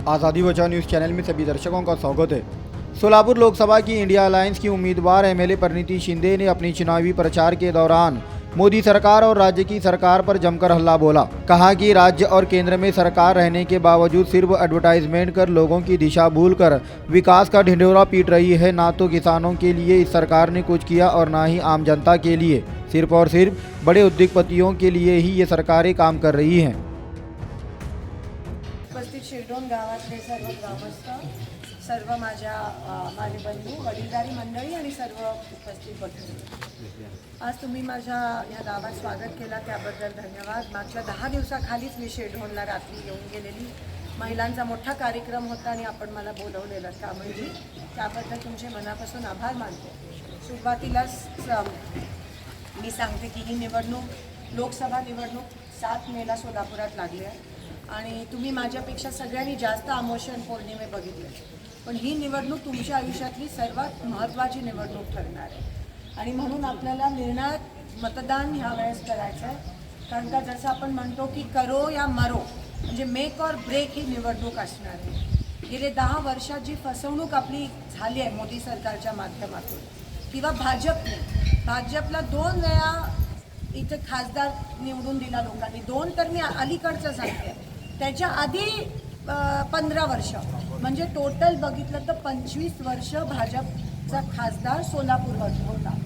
आज़ादी बचाओ news channel में सभी दर्शकों का स्वागत है। सोलापुर लोकसभा की इंडिया अलायंस की उम्मीदवार एमएलए परिणीति शिंदे ने अपनी चुनावी प्रचार के दौरान मोदी सरकार और राज्य की सरकार पर जमकर हल्ला बोला। कहा कि राज्य और केंद्र में सरकार रहने के बावजूद सिर्फ एडवर्टाइजमेंट कर लोगों की दिशा भूलकर विकास का ढिंढोरा पीट रही है। ना तो किसानों के लिए इस सरकार ने कुछ किया और ना ही आम जनता के लिए। सिर्फ और सिर्फ बड़े उद्योगपतियों के लिए ही ये सरकारें काम कर रही हैं। उपस्थित शिरडोन गावातले सर्व ग्रामस्थ, सर्व माझे बंधू, वडीलधारी मंडळी आणि सर्व उपस्थित बंधू, आज तुम्ही माझ्या या गावात स्वागत केला त्याबद्दल धन्यवाद। मागच्या 10 दिवसाखालीच मी शिरडोनला रात्री येऊन गेलेली। महिलांचा मोठा कार्यक्रम होता आणि आपण मला बोलवलेलं कामळजी, त्याबद्दल तुमचे मनापासून आभार मानतो। सुरुवातीलाच मी सांगते की ही निवडणूक लोकसभा निवडणूक 7 मेला सोलापुरात लागली आहे आणि तुम्ही माझ्यापेक्षा सगळ्यांनी जास्त आमोशन पौर्णिमे बघितले, पण ही निवडणूक तुमच्या आयुष्यातली सर्वात महत्त्वाची निवडणूक ठरणार आहे आणि म्हणून आपल्याला निर्णायक मतदान ह्या वेळेस करायचं आहे। कारण का जसं आपण म्हणतो की करो या मरो, म्हणजे मेक और ब्रेक ही निवडणूक असणार आहे। गेले 10 वर्षात जी फसवणूक आपली झाली आहे मोदी सरकारच्या माध्यमातून किंवा भाजपला 2 वेळा इथे खासदार निवडून दिला लोकांनी, 2 तर मी अलीकडचं सांगते, त्याच्या आधी 15 वर्ष, म्हणजे टोटल बघितलं तर 25 वर्ष भाजपचा खासदार सोलापूरवर होता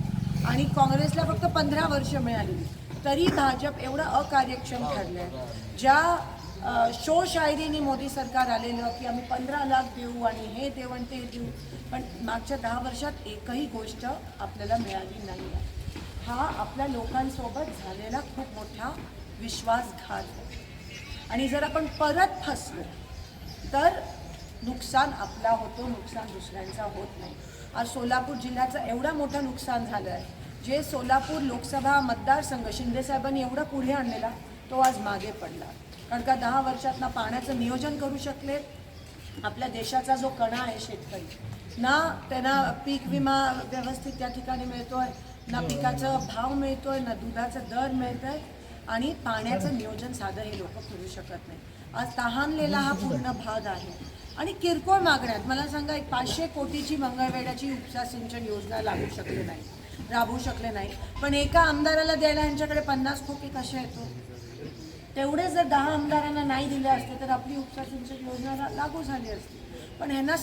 आणि काँग्रेसला फक्त 15 वर्ष मिळाली। तरी भाजप एवढं अकार्यक्षम ठरलं आहे। ज्या शोशायरीने मोदी सरकार आलेलं की आम्ही 15 लाख देऊ आणि हे देऊ आणि ते देऊ, पण मागच्या 10 वर्षात एकही गोष्ट आपल्याला मिळाली नाही आहे। हा आपल्या लोकांसोबत झालेला खूप मोठा विश्वासघात आहे आणि जर आपण परत फसलो तर नुकसान आपला होतो, नुकसान दुसऱ्यांचा होत नाही। आज सोलापूर जिल्ह्याचं एवढं मोठं नुकसान झालं आहे, जे सोलापूर लोकसभा मतदारसंघ शिंदेसाहेबांनी एवढा पुढे आणलेला तो आज मागे पडला। कारण का 10 वर्षात ना पाण्याचं नियोजन करू शकले, आपल्या देशाचा जो कणा आहे शेतकरी, ना त्यांना पीक विमा व्यवस्थित त्या ठिकाणी मिळतोय, ना पिकाचा भाव मिळतोय, ना दुधाचा दर मिळतोय आणि पाण्याचं नियोजन साधं हे लोक करू शकत नाही। आज तहानलेला हा पूर्ण भाग आहे आणि किरकोळ मागण्यात मला सांगा, एक 500 कोटीची मंगळवेढ्याची उपसा सिंचन योजना राबवू शकले नाही, पण एका आमदाराला द्यायला यांच्याकडे 50 खोके कसे येतो? तेवढे जर 10 आमदारांना नाही दिले असते तर आपली उपसा सिंचन योजना लागू झाली असती, पण ह्यांना